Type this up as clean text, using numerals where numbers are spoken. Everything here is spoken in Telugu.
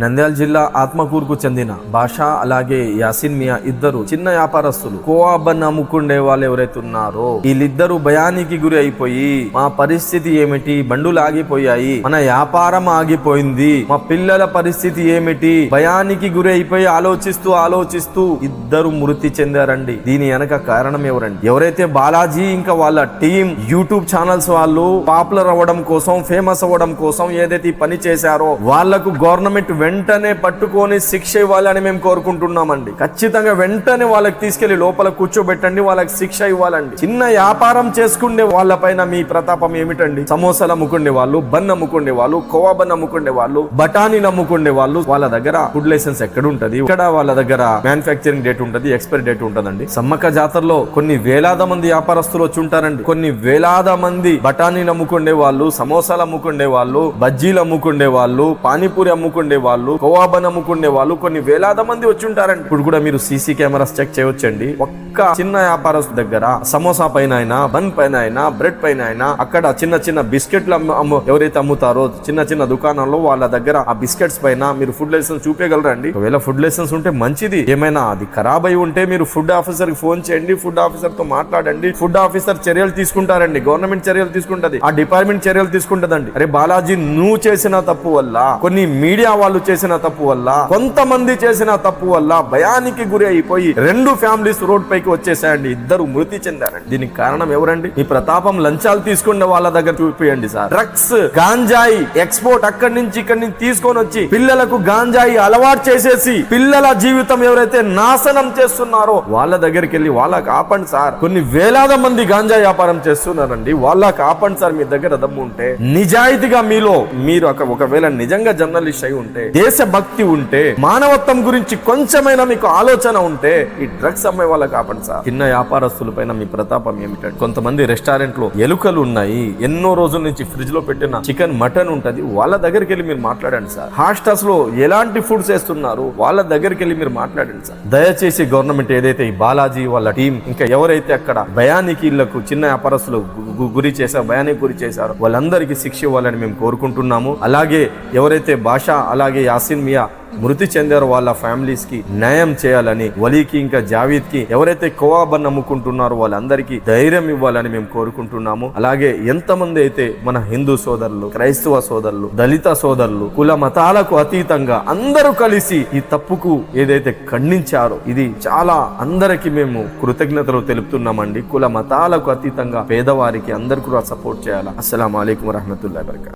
నంద్యాల జిల్లా ఆత్మకూరుకు చెందిన బాషా అలాగే యాసిన్ మియా ఇద్దరు చిన్న వ్యాపారస్తులు కోవా బన్ అమ్ముకుండే వాళ్ళు ఎవరైతే ఉన్నారో వీళ్ళిద్దరూ భయానికి గురి అయిపోయి మా పరిస్థితి ఏమిటి, బండులు ఆగిపోయాయి, మన వ్యాపారం ఆగిపోయింది, మా పిల్లల పరిస్థితి ఏమిటి, భయానికి గురి అయిపోయి ఆలోచిస్తూ ఇద్దరు మృతి చెందారండి. దీని వెనక కారణం ఎవరండి? ఎవరైతే బాలాజీ ఇంకా వాళ్ళ టీం యూట్యూబ్ ఛానల్స్ వాళ్ళు పాపులర్ అవ్వడం కోసం, ఫేమస్ అవ్వడం కోసం ఏదైతే పని చేశారో వాళ్లకు గవర్నమెంట్ వెంటనే పట్టుకొని శిక్ష ఇవ్వాలని మేము కోరుకుంటున్నామండి. ఖచ్చితంగా వెంటనే వాళ్ళకి తీసుకెళ్లి లోపల కూర్చోబెట్టండి, వాళ్ళకి శిక్ష ఇవ్వాలండి. చిన్న వ్యాపారం చేసుకునే వాళ్ళపైన మీ ప్రతాపం ఏమిటండి? సమోసాలు అమ్ముకునే వాళ్ళు, బన్ అమ్ముకునే వాళ్ళు, కోవా బన్ అమ్ముకునే వాళ్ళు, బఠానీలు అమ్ముకునే వాళ్ళు, వాళ్ళ దగ్గర ఫుడ్ లైసెన్స్ ఎక్కడ ఉంటది? ఇక్కడ వాళ్ళ దగ్గర మ్యానుఫ్యాక్చరింగ్ డేట్ ఉంటది, ఎక్స్పైరీ డేట్ ఉంటదండి. సమ్మక్క జాతరలో కొన్ని వేలాద మంది వ్యాపారస్తులు వచ్చి ఉంటారండి. కొన్ని వేలాద మంది బఠానీలు అమ్ముకునే వాళ్ళు, సమోసాలు అమ్ముకునే వాళ్ళు, బజ్జీలు అమ్ముకునే వాళ్ళు, పానీపూరి అమ్ముకునే వాళ్ళు, కోవా బన్ అమ్ముకునే వాళ్ళు కొన్ని వేలాది మంది వచ్చి ఉంటారండి. ఇప్పుడు కూడా మీరు సీసీ కెమెరాస్ చెక్ చేయవచ్చండి. ఒక్క చిన్న వ్యాపారస్తు దగ్గర సమోసా పైన అయినా, బన్ పైన అయినా, బ్రెడ్ పైన అయినా, అక్కడ చిన్న బిస్కెట్లు ఎవరైతే అమ్ముతారో చిన్న దుకాణంలో వాళ్ళ దగ్గర ఆ బిస్కెట్స్ పైన మీరు ఫుడ్ లైసెన్స్ చూపేయగలరండి. ఒకవేళ ఫుడ్ లైసెన్స్ ఉంటే మంచిది. ఏమైనా అది ఖరాబ్ అయి ఉంటే మీరు ఫుడ్ ఆఫీసర్ కి ఫోన్ చేయండి, ఫుడ్ ఆఫీసర్ తో మాట్లాడండి. ఫుడ్ ఆఫీసర్ చర్యలు తీసుకుంటారండి, గవర్నమెంట్ చర్యలు తీసుకుంటది, ఆ డిపార్ట్మెంట్ చర్యలు తీసుకుంటదండి. అరే బాలాజీ, నువ్వు చేసిన తప్పు వల్ల, కొన్ని మీడియా వాళ్ళు చేసిన తప్పు వల్ల, కొంతమంది చేసిన తప్పు వల్ల భయానికి గురి అయిపోయి 2 ఫ్యామిలీస్ రోడ్ పైకి వచ్చేసాయండి. ఇద్దరు మృతి చెందారండి. దీనికి కారణం ఎవరండి? మీ ప్రతాపం లంచాలు తీసుకునే వాళ్ళ దగ్గర చూపియండి సార్. డ్రగ్స్, గాంజాయి ఎక్స్పోర్ట్ అక్కడి నుంచి ఇక్కడి నుంచి తీసుకొని వచ్చి పిల్లలకు గాంజాయి అలవాటు చేసేసి పిల్లల జీవితం ఎవరైతే నాశనం చేస్తున్నారో వాళ్ళ దగ్గరికి వెళ్ళి వాళ్ళకి ఆపండి సార్. కొన్ని వేలాద మంది గాంజాయి వ్యాపారం చేస్తున్నారండి, వాళ్ళకి ఆపండి సార్. మీ దగ్గర దమ్ము ఉంటే, నిజాయితీగా మీరు ఒకవేళ నిజంగా జర్నలిస్ట్ అయి ఉంటే, దేశభక్తి ఉంటే, మానవత్వం గురించి కొంచెమైనా మీకు ఆలోచన ఉంటే ఈ డ్రగ్స్ అమ్మే వాళ్ళకి కాపండి సార్. చిన్న వ్యాపారస్తుల పైన మీ ప్రతాపం ఏమిటంటే, కొంతమంది రెస్టారెంట్ లో ఎలుకలు ఉన్నాయి, ఎన్నో రోజుల నుంచి ఫ్రిడ్జ్ లో పెట్టిన చికెన్, మటన్ ఉంటది, వాళ్ళ దగ్గరికి వెళ్ళి మీరు మాట్లాడండి సార్. హాస్టల్స్ లో ఎలాంటి ఫుడ్స్ వేస్తున్నారు వాళ్ళ దగ్గరికి వెళ్ళి మీరు మాట్లాడండి సార్. దయచేసి గవర్నమెంట్ ఏదైతే ఈ బాలాజీ వాళ్ళ టీం ఇంకా ఎవరైతే అక్కడ భయానికి ఇళ్లకు చిన్న వ్యాపారస్తులు గురి చేశారో, భయానికి గురి చేశారో వాళ్ళందరికీ శిక్ష ఇవ్వాలని మేము కోరుకుంటున్నాము. అలాగే ఎవరైతే బాషా అలాగే యాసిన్ మియా మృతి చెందారో వాళ్ళ ఫ్యామిలీస్ కి న్యాయం చేయాలని, వలీకి ఇంకా జావీద్ కి ఎవరైతే కోవా బన్ అమ్ముకుంటున్నారో వాళ్ళందరికీ ధైర్యం ఇవ్వాలని మేము కోరుకుంటున్నాము. అలాగే ఎంతమంది అయితే మన హిందూ సోదరులు, క్రైస్తవ సోదరులు, దళిత సోదరులు, కుల మతాలకు అతీతంగా అందరూ కలిసి ఈ తప్పుకు ఏదైతే ఖండించారో ఇది చాలా అందరికి మేము కృతజ్ఞతలు తెలుపుతున్నామండి. కుల మతాలకు అతీతంగా పేదవారికి అందరు కూడా సపోర్ట్ చేయాలి. అస్సలాము అలైకుం వరహ్మతుల్లాహి వబరకాతుహు.